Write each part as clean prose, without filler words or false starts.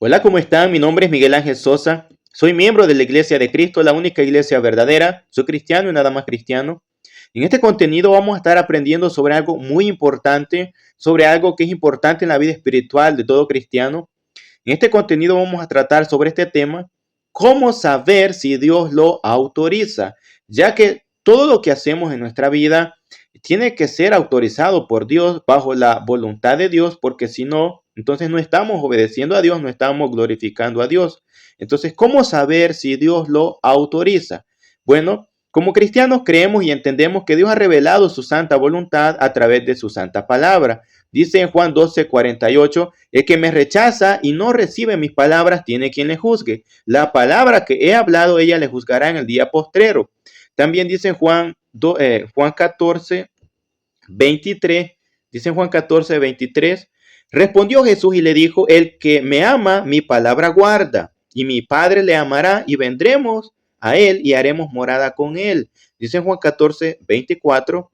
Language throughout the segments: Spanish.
Hola, ¿cómo están? Mi nombre es Miguel Ángel Sosa. Soy miembro de la Iglesia de Cristo, la única iglesia verdadera. Soy cristiano y nada más cristiano. En este contenido vamos a estar aprendiendo sobre algo muy importante, sobre algo que es importante en la vida espiritual de todo cristiano. En este contenido vamos a tratar sobre este tema, cómo saber si Dios lo autoriza, ya que todo lo que hacemos en nuestra vida tiene que ser autorizado por Dios bajo la voluntad de Dios, porque si no, entonces no estamos obedeciendo a Dios, no estamos glorificando a Dios. Entonces, ¿cómo saber si Dios lo autoriza? Bueno, como cristianos creemos y entendemos que Dios ha revelado su santa voluntad a través de su santa palabra. Dice en Juan 12:48, el que me rechaza y no recibe mis palabras tiene quien le juzgue. La palabra que he hablado ella le juzgará en el día postrero. También dice en Juan 14:23, dice en Juan 14:23, respondió Jesús y le dijo, el que me ama, mi palabra guarda, y mi Padre le amará, y vendremos a él y haremos morada con él. Dice en Juan 14:24,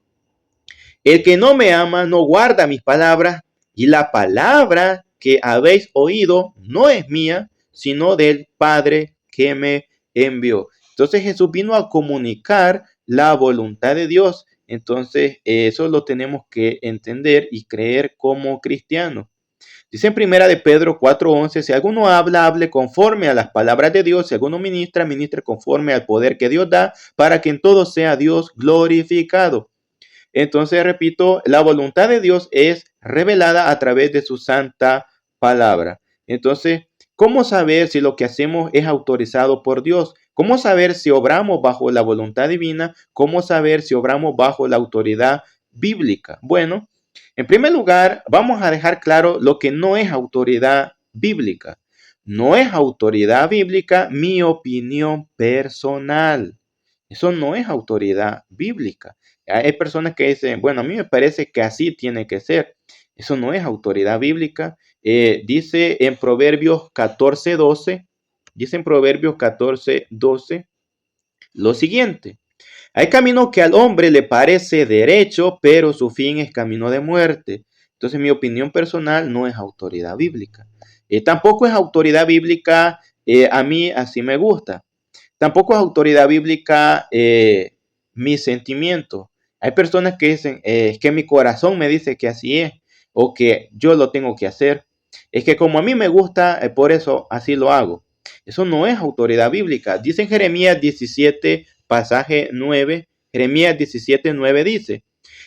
el que no me ama no guarda mis palabras, y la palabra que habéis oído no es mía, sino del Padre que me envió. Entonces Jesús vino a comunicar la voluntad de Dios. Entonces eso lo tenemos que entender y creer como cristianos. Dice en primera de Pedro 4:11, si alguno habla, hable conforme a las palabras de Dios, si alguno ministra, ministre conforme al poder que Dios da, para que en todo sea Dios glorificado. Entonces, repito, la voluntad de Dios es revelada a través de su santa palabra. Entonces, ¿cómo saber si lo que hacemos es autorizado por Dios? ¿Cómo saber si obramos bajo la voluntad divina? ¿Cómo saber si obramos bajo la autoridad bíblica? Bueno, en primer lugar, vamos a dejar claro lo que no es autoridad bíblica. No es autoridad bíblica mi opinión personal. Eso no es autoridad bíblica. Hay personas que dicen, bueno, a mí me parece que así tiene que ser. Eso no es autoridad bíblica. Dice en Proverbios 14:12, dice en Proverbios 14:12 lo siguiente. Hay camino que al hombre le parece derecho, pero su fin es camino de muerte. Entonces mi opinión personal no es autoridad bíblica. Tampoco es autoridad bíblica, a mí así me gusta. Tampoco es autoridad bíblica mis sentimientos. Hay personas que dicen, es que mi corazón me dice que así es, o que yo lo tengo que hacer. Es que como a mí me gusta, por eso así lo hago. Eso no es autoridad bíblica. Dice en Jeremías 17, pasaje 9, Jeremías 17:9 dice,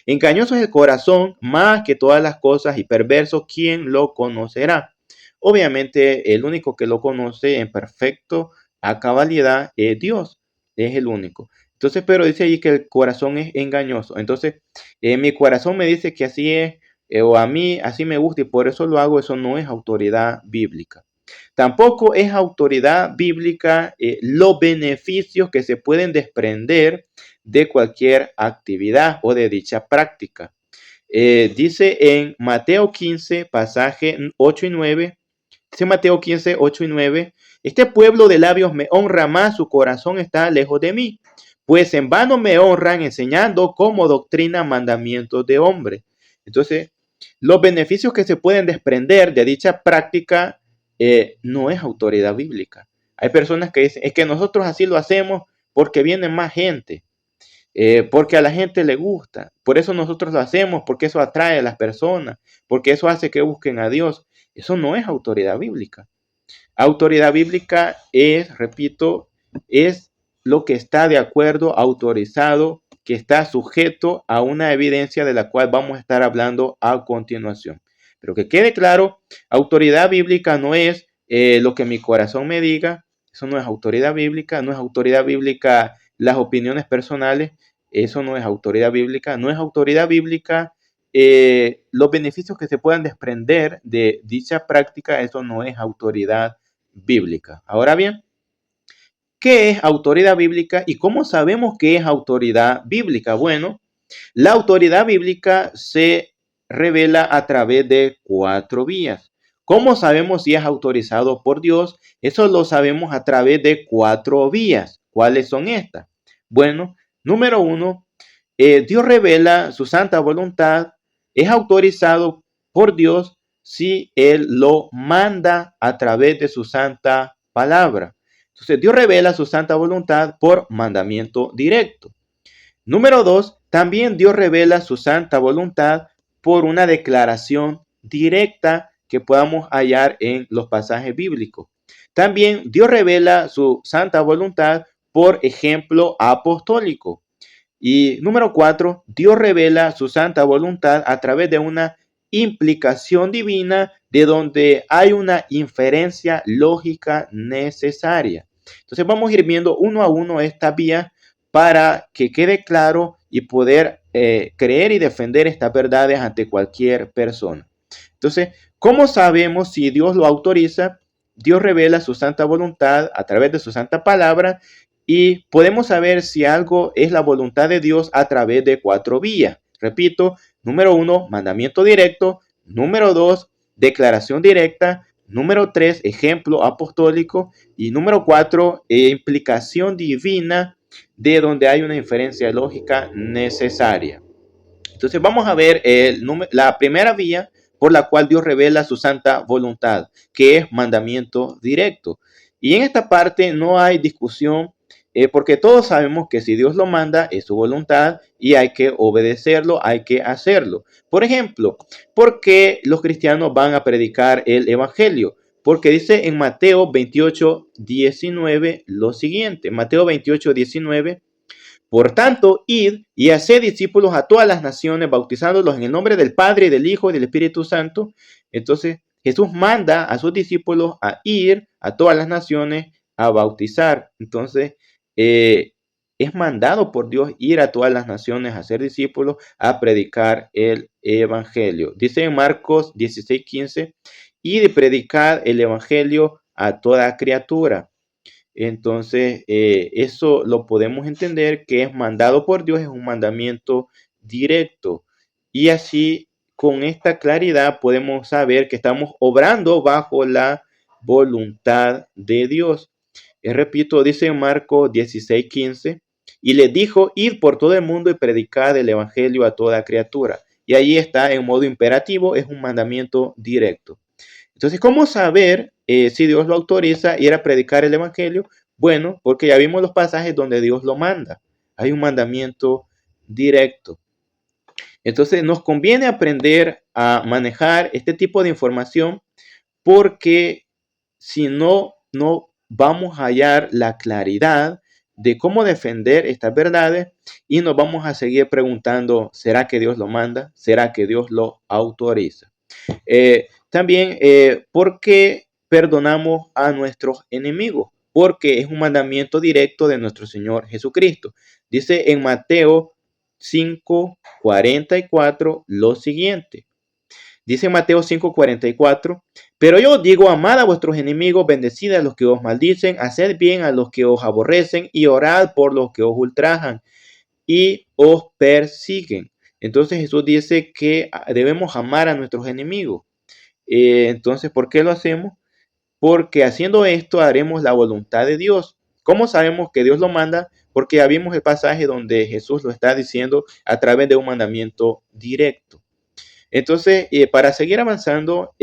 engañoso es el corazón más que todas las cosas y perverso, ¿quién lo conocerá? Obviamente, el único que lo conoce en perfecto a cabalidad es Dios, es el único. Entonces, pero dice allí que el corazón es engañoso. Entonces, mi corazón me dice que así es, o a mí así me gusta y por eso lo hago. Eso no es autoridad bíblica. Tampoco es autoridad bíblica los beneficios que se pueden desprender de cualquier actividad o de dicha práctica. Dice en Mateo 15, pasaje 8 y 9, dice Mateo 15, 8 y 9, este pueblo de labios me honra más, su corazón está lejos de mí, pues en vano me honran enseñando como doctrina mandamientos de hombre. Entonces, los beneficios que se pueden desprender de dicha práctica no es autoridad bíblica. Hay personas que dicen, es que nosotros así lo hacemos porque viene más gente, porque a la gente le gusta. Por eso nosotros lo hacemos, porque eso atrae a las personas, porque eso hace que busquen a Dios. Eso no es autoridad bíblica. Autoridad bíblica es, repito, es lo que está de acuerdo, autorizado, que está sujeto a una evidencia de la cual vamos a estar hablando a continuación. Pero que quede claro, autoridad bíblica no es lo que mi corazón me diga, eso no es autoridad bíblica, no es autoridad bíblica las opiniones personales, eso no es autoridad bíblica, no es autoridad bíblica los beneficios que se puedan desprender de dicha práctica, eso no es autoridad bíblica. Ahora bien, ¿qué es autoridad bíblica y cómo sabemos que es autoridad bíblica? Bueno, la autoridad bíblica se revela a través de 4 vías. ¿Cómo sabemos si es autorizado por Dios? Eso lo sabemos a través de 4 vías. ¿Cuáles son estas? Bueno, número 1, Dios revela su santa voluntad, es autorizado por Dios si Él lo manda a través de su santa palabra. Entonces Dios revela su santa voluntad por mandamiento directo. Número 2, también Dios revela su santa voluntad por una declaración directa que podamos hallar en los pasajes bíblicos. También Dios revela su santa voluntad por ejemplo apostólico. Y número 4, Dios revela su santa voluntad a través de una implicación divina de donde hay una inferencia lógica necesaria. Entonces vamos a ir viendo uno a uno esta vía para que quede claro y poder creer y defender estas verdades ante cualquier persona. Entonces, ¿cómo sabemos si Dios lo autoriza? Dios revela su santa voluntad a través de su santa palabra y podemos saber si algo es la voluntad de Dios a través de 4 vías. Repito, número 1, mandamiento directo. Número 2, declaración directa. Número 3, ejemplo apostólico. Y número 4, implicación divina de donde hay una inferencia lógica necesaria. Entonces vamos a ver la primera vía por la cual Dios revela su santa voluntad, que es mandamiento directo. Y en esta parte no hay discusión, porque todos sabemos que si Dios lo manda es su voluntad y hay que obedecerlo, hay que hacerlo. Por ejemplo, ¿por qué los cristianos van a predicar el evangelio? Porque dice en Mateo 28:19 lo siguiente, Mateo 28:19. Por tanto, id y haced discípulos a todas las naciones, bautizándolos en el nombre del Padre, y del Hijo y del Espíritu Santo. Entonces, Jesús manda a sus discípulos a ir a todas las naciones a bautizar. Entonces, es mandado por Dios ir a todas las naciones a ser discípulos, a predicar el Evangelio. Dice en Marcos 16:15, y de predicar el Evangelio a toda criatura. Entonces, eso lo podemos entender que es mandado por Dios, es un mandamiento directo. Y así, con esta claridad, podemos saber que estamos obrando bajo la voluntad de Dios. Repito, dice en Marcos 16:15, y le dijo, id por todo el mundo y predicad el evangelio a toda criatura. Y allí está en modo imperativo, es un mandamiento directo. Entonces, ¿cómo saber si Dios lo autoriza ir a predicar el evangelio? Bueno, porque ya vimos los pasajes donde Dios lo manda. Hay un mandamiento directo. Entonces, nos conviene aprender a manejar este tipo de información porque si no, no vamos a hallar la claridad de cómo defender estas verdades y nos vamos a seguir preguntando, ¿será que Dios lo manda? ¿Será que Dios lo autoriza? También, ¿por qué perdonamos a nuestros enemigos? Porque es un mandamiento directo de nuestro Señor Jesucristo. Dice en Mateo 5:44 lo siguiente. Dice Mateo 5:44, pero yo os digo, amad a vuestros enemigos, bendecid a los que os maldicen, haced bien a los que os aborrecen y orad por los que os ultrajan y os persiguen. Entonces Jesús dice que debemos amar a nuestros enemigos. Entonces, ¿por qué lo hacemos? Porque haciendo esto haremos la voluntad de Dios. ¿Cómo sabemos que Dios lo manda? Porque ya vimos el pasaje donde Jesús lo está diciendo a través de un mandamiento directo. Entonces, para seguir avanzando,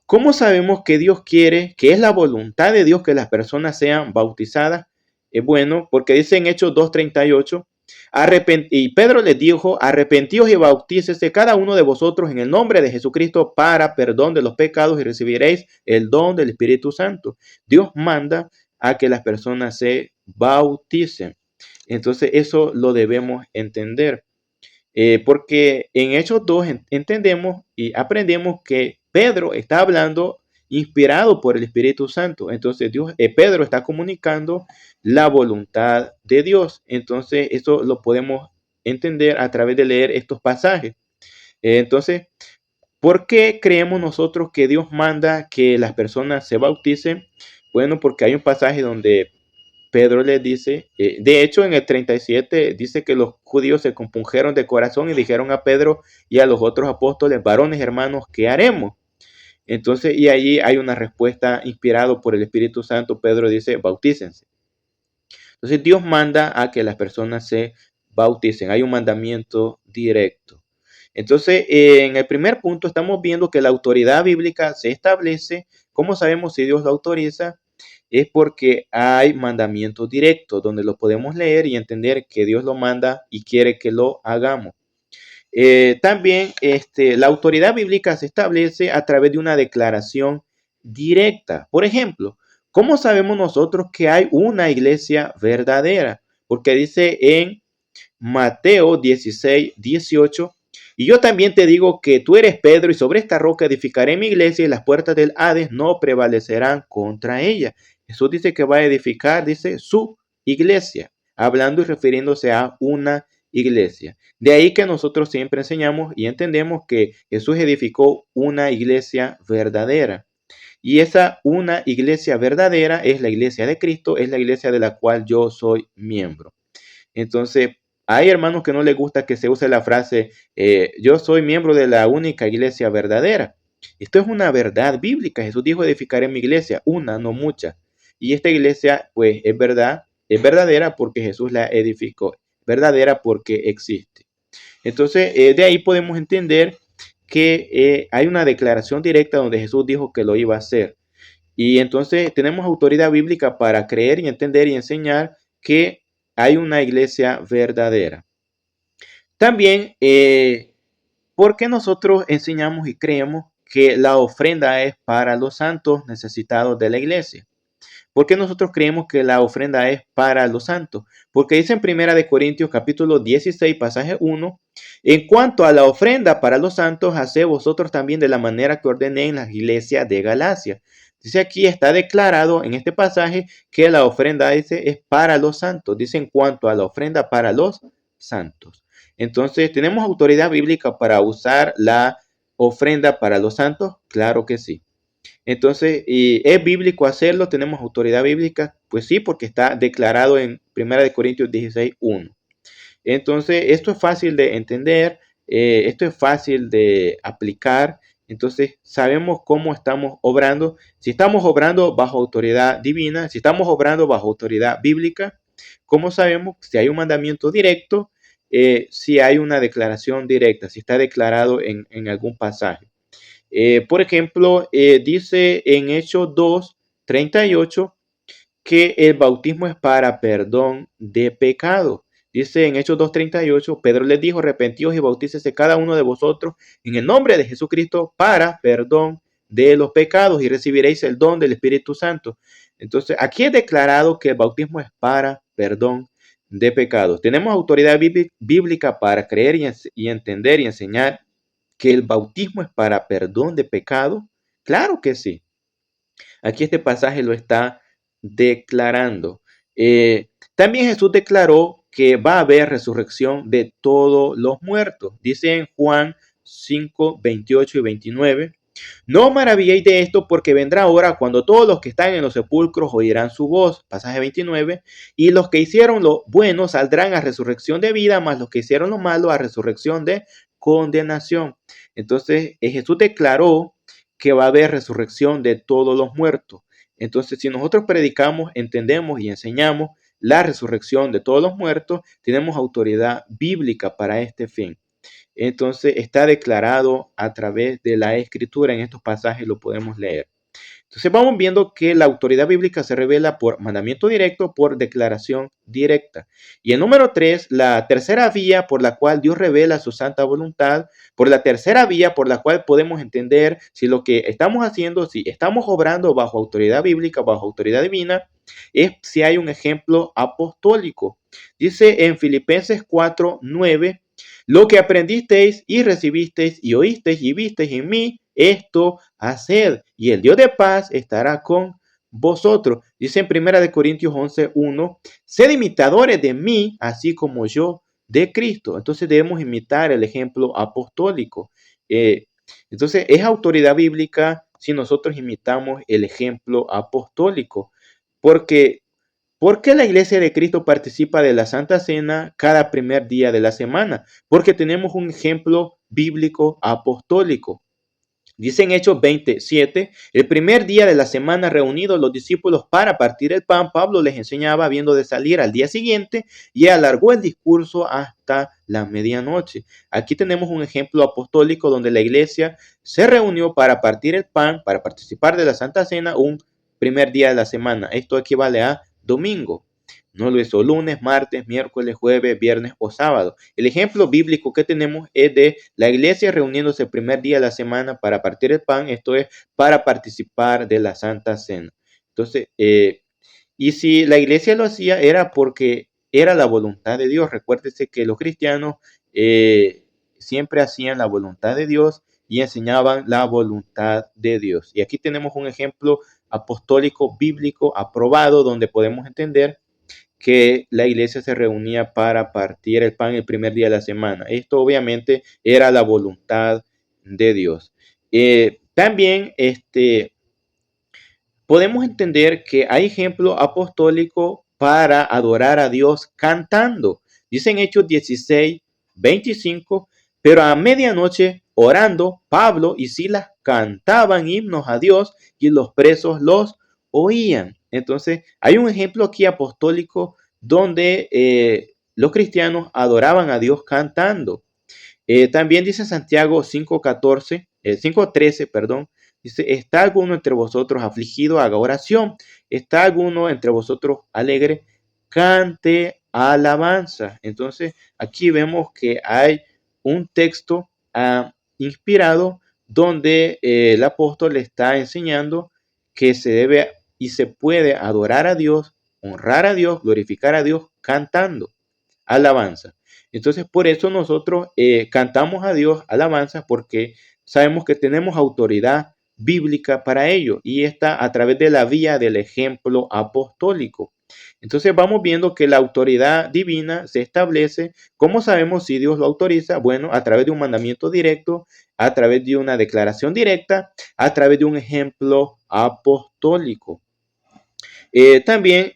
¿cómo sabemos que Dios quiere, que es la voluntad de Dios que las personas sean bautizadas? Bueno, porque dice en Hechos 2:38, y Pedro les dijo, arrepentíos y bautícese cada uno de vosotros en el nombre de Jesucristo para perdón de los pecados y recibiréis el don del Espíritu Santo. Dios manda a que las personas se bauticen. Entonces eso lo debemos entender. Porque en Hechos 2 entendemos y aprendemos que Pedro está hablando inspirado por el Espíritu Santo. Entonces Pedro está comunicando la voluntad de Dios. Entonces eso lo podemos entender a través de leer estos pasajes. Entonces, ¿por qué creemos nosotros que Dios manda que las personas se bauticen? Bueno, porque hay un pasaje donde Pedro les dice, de hecho en el 37 dice que los judíos se compungieron de corazón y dijeron a Pedro y a los otros apóstoles, varones hermanos, ¿qué haremos? Entonces, y allí hay una respuesta inspirada por el Espíritu Santo. Pedro dice, bautícense. Entonces Dios manda a que las personas se bauticen. Hay un mandamiento directo. Entonces, en el primer punto estamos viendo que la autoridad bíblica se establece. ¿Cómo sabemos si Dios lo autoriza? Es porque hay mandamientos directos donde lo podemos leer y entender que Dios lo manda y quiere que lo hagamos. También la autoridad bíblica se establece a través de una declaración directa. Por ejemplo, ¿cómo sabemos nosotros que hay una iglesia verdadera? Porque dice en Mateo 16, 18. Y yo también te digo que tú eres Pedro y sobre esta roca edificaré mi iglesia y las puertas del Hades no prevalecerán contra ella. Jesús dice que va a edificar, dice, su iglesia, hablando y refiriéndose a una iglesia. De ahí que nosotros siempre enseñamos y entendemos que Jesús edificó una iglesia verdadera. Y esa una iglesia verdadera es la iglesia de Cristo, es la iglesia de la cual yo soy miembro. Entonces, hay hermanos que no les gusta que se use la frase, yo soy miembro de la única iglesia verdadera. Esto es una verdad bíblica. Jesús dijo, edificaré mi iglesia, una, no muchas. Y esta iglesia, pues, es verdad, es verdadera porque Jesús la edificó, verdadera porque existe. Entonces, de ahí podemos entender que hay una declaración directa donde Jesús dijo que lo iba a hacer. Y entonces tenemos autoridad bíblica para creer y entender y enseñar que hay una iglesia verdadera. También, ¿por qué nosotros enseñamos y creemos que la ofrenda es para los santos necesitados de la iglesia? ¿Por qué nosotros creemos que la ofrenda es para los santos? Porque dice en 1 Corintios capítulo 16, pasaje 1, en cuanto a la ofrenda para los santos, haced vosotros también de la manera que ordené en la iglesia de Galacia. Dice aquí, está declarado en este pasaje que la ofrenda dice, es para los santos. Dice en cuanto a la ofrenda para los santos. Entonces, ¿tenemos autoridad bíblica para usar la ofrenda para los santos? Claro que sí. Entonces, ¿y es bíblico hacerlo? ¿Tenemos autoridad bíblica? Pues sí, porque está declarado en 1 Corintios 16, 1. Entonces, esto es fácil de entender, esto es fácil de aplicar. Entonces, sabemos cómo estamos obrando. Si estamos obrando bajo autoridad divina, si estamos obrando bajo autoridad bíblica, ¿cómo sabemos si hay un mandamiento directo? Si hay una declaración directa, si está declarado en algún pasaje. Por ejemplo, dice en Hechos 2:38 que el bautismo es para perdón de pecado. Dice en Hechos 2:38, Pedro les dijo, arrepentíos y bautícese cada uno de vosotros en el nombre de Jesucristo para perdón de los pecados y recibiréis el don del Espíritu Santo. Entonces, aquí es declarado que el bautismo es para perdón de pecados. Tenemos autoridad bíblica para creer y entender y enseñar que el bautismo es para perdón de pecado. Claro que sí. Aquí este pasaje lo está declarando. También Jesús declaró que va a haber resurrección de todos los muertos. Dice en Juan 5, 28 y 29. No os maravilléis de esto, porque vendrá hora cuando todos los que están en los sepulcros oirán su voz. Pasaje 29. Y los que hicieron lo bueno saldrán a resurrección de vida, mas los que hicieron lo malo a resurrección de condenación. Entonces Jesús declaró que va a haber resurrección de todos los muertos. Entonces, si nosotros predicamos, entendemos y enseñamos la resurrección de todos los muertos, tenemos autoridad bíblica para este fin. Entonces, está declarado a través de la escritura. En estos pasajes lo podemos leer. Entonces vamos viendo que la autoridad bíblica se revela por mandamiento directo, por declaración directa. Y el número 3, la tercera vía por la cual Dios revela su santa voluntad, por la tercera vía por la cual podemos entender si lo que estamos haciendo, si estamos obrando bajo autoridad bíblica, bajo autoridad divina, es si hay un ejemplo apostólico. Dice en Filipenses 4:9, lo que aprendisteis y recibisteis y oísteis y visteis en mí, esto haced, y el Dios de paz estará con vosotros. Dice en 1 Corintios 11:1, sed imitadores de mí, así como yo de Cristo. Entonces debemos imitar el ejemplo apostólico. Entonces es autoridad bíblica si nosotros imitamos el ejemplo apostólico. Porque ¿Por qué la iglesia de Cristo participa de la Santa Cena cada primer día de la semana? Porque tenemos un ejemplo bíblico apostólico. Dice en Hechos 27, el primer día de la semana reunidos los discípulos para partir el pan, Pablo les enseñaba habiendo de salir al día siguiente y alargó el discurso hasta la medianoche. Aquí tenemos un ejemplo apostólico donde la iglesia se reunió para partir el pan, para participar de la Santa Cena un primer día de la semana. Esto equivale a domingo. No lo hizo lunes, martes, miércoles, jueves, viernes o sábado. El ejemplo bíblico que tenemos es de la iglesia reuniéndose el primer día de la semana para partir el pan, esto es, para participar de la Santa Cena. Entonces, y si la iglesia lo hacía era porque era la voluntad de Dios. Recuérdese que los cristianos siempre hacían la voluntad de Dios y enseñaban la voluntad de Dios. Y aquí tenemos un ejemplo apostólico bíblico aprobado donde podemos entender que la iglesia se reunía para partir el pan el primer día de la semana. Esto obviamente era la voluntad de Dios. También podemos entender que hay ejemplo apostólico para adorar a Dios cantando. Dice en Hechos 16, 25, pero a medianoche orando, Pablo y Silas cantaban himnos a Dios y los presos los oían. Entonces, hay un ejemplo aquí apostólico donde los cristianos adoraban a Dios cantando. También dice Santiago 5:14, 5:13, perdón, dice, ¿está alguno entre vosotros afligido? Haga oración. ¿Está alguno entre vosotros alegre? Cante alabanza. Entonces, aquí vemos que hay un texto inspirado donde el apóstol le está enseñando que se debe y se puede adorar a Dios, honrar a Dios, glorificar a Dios cantando alabanza. Entonces, por eso nosotros cantamos a Dios alabanza porque sabemos que tenemos autoridad bíblica para ello y está a través de la vía del ejemplo apostólico. Entonces vamos viendo que la autoridad divina se establece. ¿Cómo sabemos si Dios lo autoriza? Bueno, a través de un mandamiento directo, a través de una declaración directa, a través de un ejemplo apostólico. También,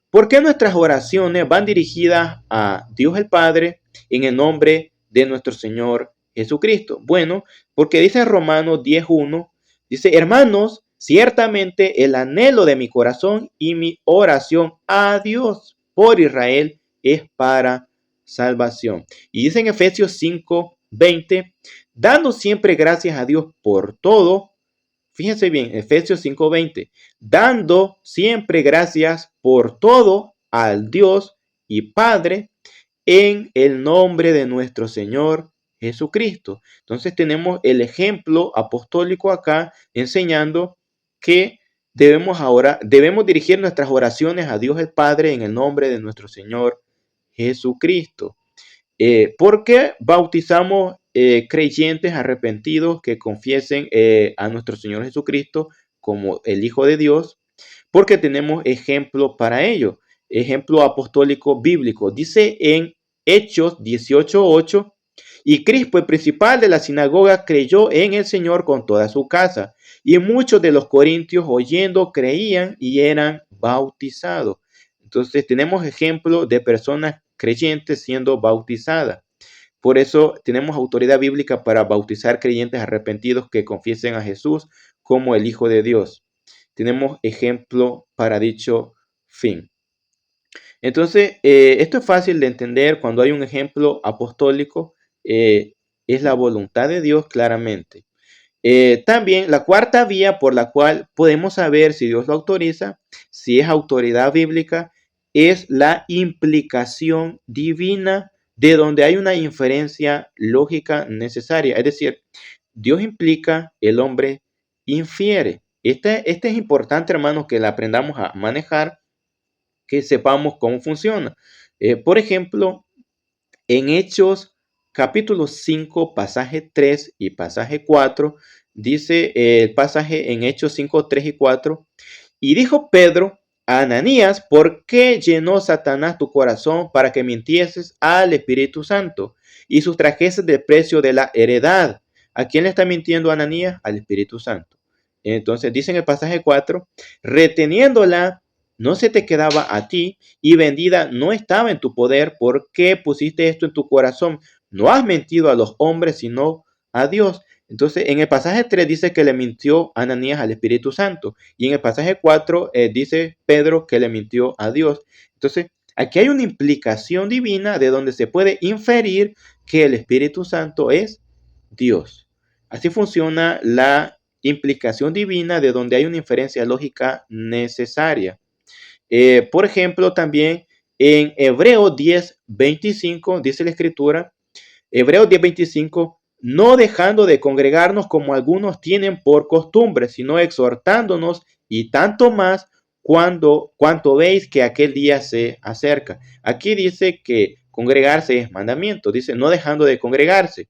¿por qué nuestras oraciones van dirigidas a Dios el Padre en el nombre de nuestro Señor Jesucristo? Bueno, porque dice Romanos 10:1, dice, hermanos, ciertamente el anhelo de mi corazón y mi oración a Dios por Israel es para salvación. Y dice en Efesios 5:20, dando siempre gracias a Dios por todo. Fíjense bien, Efesios 5:20, dando siempre gracias por todo al Dios y Padre en el nombre de nuestro Señor Jesucristo. Entonces tenemos el ejemplo apostólico acá enseñando que debemos dirigir nuestras oraciones a Dios el Padre en el nombre de nuestro Señor Jesucristo. ¿Por qué bautizamos creyentes arrepentidos que confiesen a nuestro Señor Jesucristo como el Hijo de Dios? Porque tenemos ejemplo para ello, ejemplo apostólico bíblico. Dice en Hechos 18:8, y Crispo, el principal de la sinagoga, creyó en el Señor con toda su casa, y muchos de los corintios oyendo creían y eran bautizados. Entonces tenemos ejemplo de personas creyentes siendo bautizadas. Por eso tenemos autoridad bíblica para bautizar creyentes arrepentidos que confiesen a Jesús como el Hijo de Dios. Tenemos ejemplo para dicho fin. Entonces, esto es fácil de entender cuando hay un ejemplo apostólico, es la voluntad de Dios claramente. También la cuarta vía por la cual podemos saber si Dios lo autoriza, si es autoridad bíblica, es la implicación divina de donde hay una inferencia lógica necesaria. Es decir, Dios implica, el hombre infiere. Este es importante, hermanos, que la aprendamos a manejar, que sepamos cómo funciona. Por ejemplo, en Hechos capítulo 5, pasaje 3 y pasaje 4, dice el pasaje en Hechos 5, 3 y 4, y dijo Pedro a Ananías, ¿por qué llenó Satanás tu corazón para que mintieses al Espíritu Santo y sustrajeses del precio de la heredad? ¿A quién le está mintiendo Ananías? Al Espíritu Santo. Entonces dice en el pasaje 4, reteniéndola no se te quedaba a ti y vendida no estaba en tu poder. ¿Por qué pusiste esto en tu corazón? No has mentido a los hombres, sino a Dios. Entonces, en el pasaje 3 dice que le mintió Ananías al Espíritu Santo. Y en el pasaje 4 dice Pedro que le mintió a Dios. Entonces, aquí hay una implicación divina de donde se puede inferir que el Espíritu Santo es Dios. Así funciona la implicación divina de donde hay una inferencia lógica necesaria. Por ejemplo, también en Hebreos 10:25 dice la Escritura, Hebreos 10:25, no dejando de congregarnos como algunos tienen por costumbre, sino exhortándonos y tanto más cuanto veis que aquel día se acerca. Aquí dice que congregarse es mandamiento, dice no dejando de congregarse.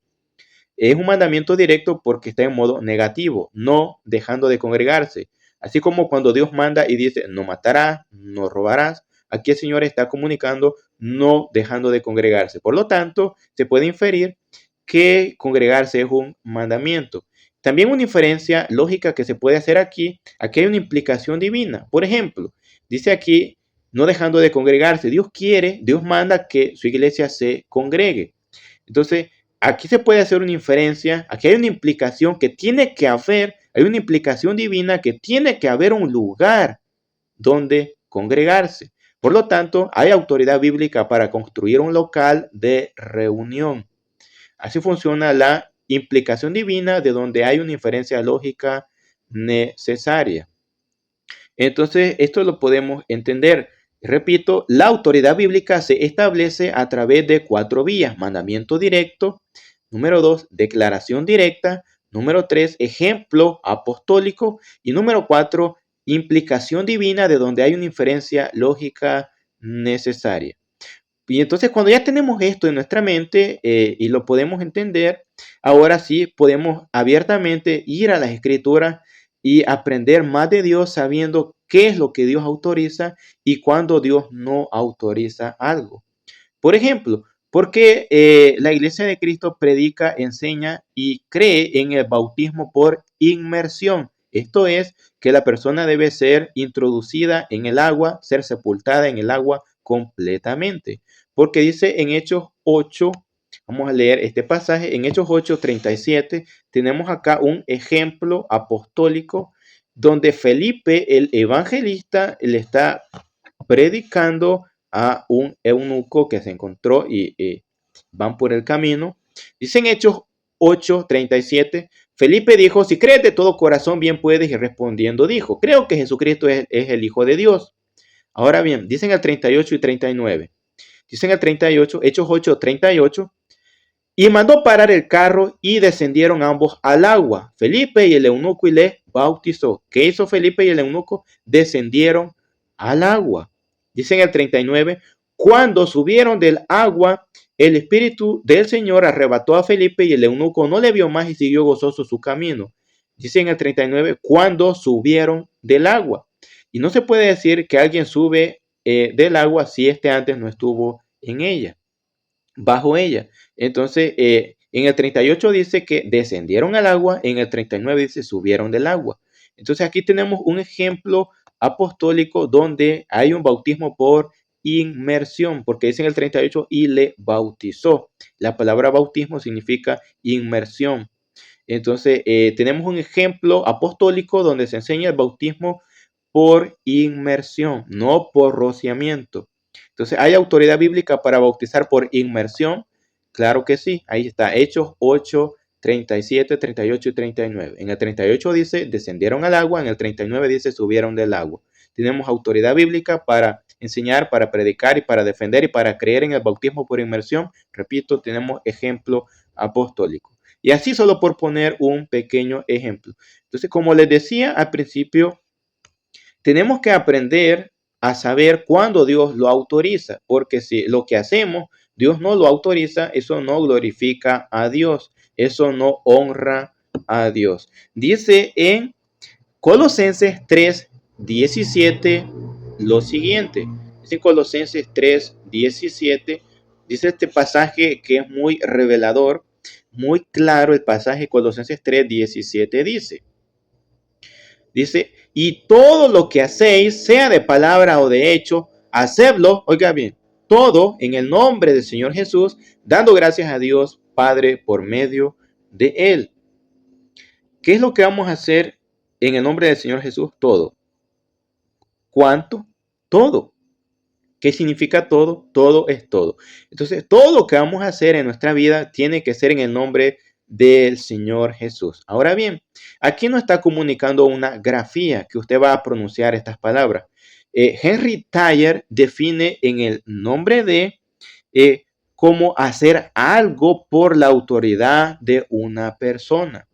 Es un mandamiento directo porque está en modo negativo, no dejando de congregarse. Así como cuando Dios manda y dice, no matarás, no robarás, aquí el Señor está comunicando no dejando de congregarse. Por lo tanto, se puede inferir que congregarse es un mandamiento. También una inferencia lógica que se puede hacer aquí hay una implicación divina. Por ejemplo, dice aquí, no dejando de congregarse. Dios quiere, Dios manda que su iglesia se congregue. Entonces, aquí se puede hacer una inferencia, aquí hay una implicación que tiene que haber, hay una implicación divina que tiene que haber un lugar donde congregarse. Por lo tanto, hay autoridad bíblica para construir un local de reunión. Así funciona la implicación divina de donde hay una inferencia lógica necesaria. Entonces, esto lo podemos entender. Repito, la autoridad bíblica se establece a través de 4 vías: mandamiento directo, número 2, declaración directa, número 3, ejemplo apostólico y número 4, implicación divina de donde hay una inferencia lógica necesaria. Y entonces cuando ya tenemos esto en nuestra mente y lo podemos entender, ahora sí podemos abiertamente ir a las escrituras y aprender más de Dios sabiendo qué es lo que Dios autoriza y cuándo Dios no autoriza algo. Por ejemplo, porque la Iglesia de Cristo predica, enseña y cree en el bautismo por inmersión. Esto es que la persona debe ser introducida en el agua, ser sepultada en el agua completamente. Porque dice en Hechos 8, vamos a leer este pasaje, en Hechos 8:37, tenemos acá un ejemplo apostólico donde Felipe, el evangelista, le está predicando a un eunuco que se encontró y van por el camino. Dice en Hechos 8:37, Felipe dijo, si crees de todo corazón, bien puedes, y respondiendo dijo, creo que Jesucristo es el Hijo de Dios. Ahora bien, dicen el 38 y 39. Dicen el 38, Hechos 8:38, y mandó parar el carro y descendieron ambos al agua, Felipe y el eunuco, y le bautizó. ¿Qué hizo Felipe y el eunuco? Descendieron al agua. Dicen el 39, cuando subieron del agua, el Espíritu del Señor arrebató a Felipe y el eunuco no le vio más y siguió gozoso su camino. Dicen el 39, cuando subieron del agua. Y no se puede decir que alguien sube del agua si este antes no estuvo en ella, bajo ella. Entonces, en el 38 dice que descendieron al agua, en el 39 dice subieron del agua. Entonces, aquí tenemos un ejemplo apostólico donde hay un bautismo por inmersión, porque dice en el 38 y le bautizó. La palabra bautismo significa inmersión. Entonces, tenemos un ejemplo apostólico donde se enseña el bautismo por inmersión, no por rociamiento. Entonces, ¿hay autoridad bíblica para bautizar por inmersión? Claro que sí. Ahí está, Hechos 8, 37, 38 y 39. En el 38 dice, descendieron al agua. En el 39 dice, subieron del agua. Tenemos autoridad bíblica para enseñar, para predicar y para defender y para creer en el bautismo por inmersión. Repito, tenemos ejemplo apostólico. Y así solo por poner un pequeño ejemplo. Entonces, como les decía al principio, tenemos que aprender a saber cuándo Dios lo autoriza, porque si lo que hacemos Dios no lo autoriza, eso no glorifica a Dios, eso no honra a Dios. Dice en Colosenses 3:17 lo siguiente. Dice en Colosenses 3:17, dice este pasaje que es muy revelador, muy claro. El pasaje Colosenses 3:17 dice, y todo lo que hacéis, sea de palabra o de hecho, hacedlo, oiga bien, todo en el nombre del Señor Jesús, dando gracias a Dios Padre por medio de él. ¿Qué es lo que vamos a hacer en el nombre del Señor Jesús? Todo. ¿Cuánto? Todo. ¿Qué significa todo? Todo es todo. Entonces, todo lo que vamos a hacer en nuestra vida tiene que ser en el nombre del Señor Jesús. Ahora bien, aquí nos está comunicando una grafía que usted va a pronunciar estas palabras. Henry Thayer define en el nombre de cómo hacer algo por la autoridad de una persona.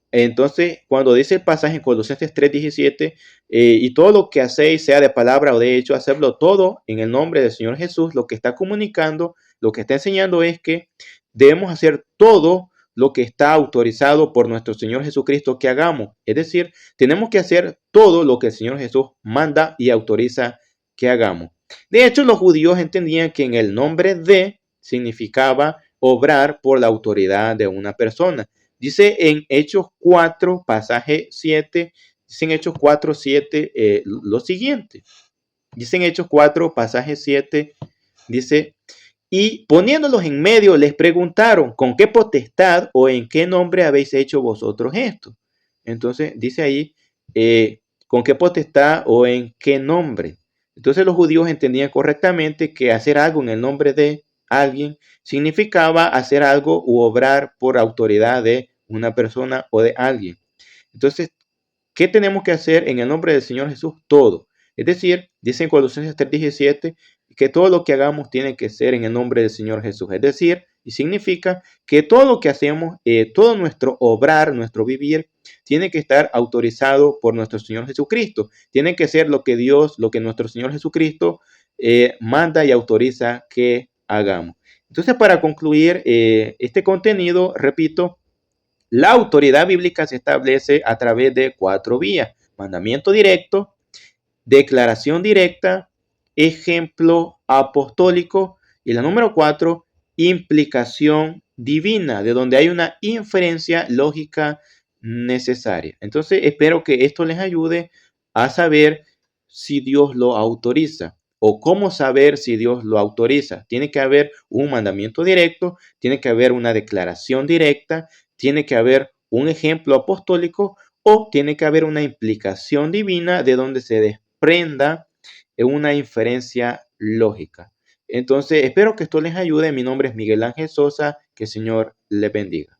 Entonces, cuando dice el pasaje en Colosenses 3:17, y todo lo que hacéis, sea de palabra o de hecho, hacerlo todo en el nombre del Señor Jesús, lo que está comunicando, lo que está enseñando es que debemos hacer todo lo que está autorizado por nuestro Señor Jesucristo que hagamos. Es decir, tenemos que hacer todo lo que el Señor Jesús manda y autoriza que hagamos. De hecho, los judíos entendían que en el nombre de significaba obrar por la autoridad de una persona. Dice en Hechos 4, pasaje 7, dice en Hechos 4, 7 lo siguiente. Dice en Hechos 4, pasaje 7, dice, y poniéndolos en medio les preguntaron, ¿con qué potestad o en qué nombre habéis hecho vosotros esto? Entonces dice ahí, ¿con qué potestad o en qué nombre? Entonces los judíos entendían correctamente que hacer algo en el nombre de alguien significaba hacer algo u obrar por autoridad de una persona o de alguien. Entonces, ¿qué tenemos que hacer en el nombre del Señor Jesús? Todo. Es decir, dice en Colosenses 3:17 que todo lo que hagamos tiene que ser en el nombre del Señor Jesús. Es decir, y significa que todo lo que hacemos, todo nuestro obrar, nuestro vivir, tiene que estar autorizado por nuestro Señor Jesucristo. Tiene que ser lo que Dios, lo que nuestro Señor Jesucristo manda y autoriza que hagamos. Entonces, para concluir este contenido, repito, la autoridad bíblica se establece a través de 4 vías: mandamiento directo, declaración directa, ejemplo apostólico y la número 4, implicación divina, de donde hay una inferencia lógica necesaria. Entonces, espero que esto les ayude a saber si Dios lo autoriza o cómo saber si Dios lo autoriza. Tiene que haber un mandamiento directo, tiene que haber una declaración directa, tiene que haber un ejemplo apostólico o tiene que haber una implicación divina de donde se desprenda una inferencia lógica. Entonces, espero que esto les ayude. Mi nombre es Miguel Ángel Sosa. Que el Señor les bendiga.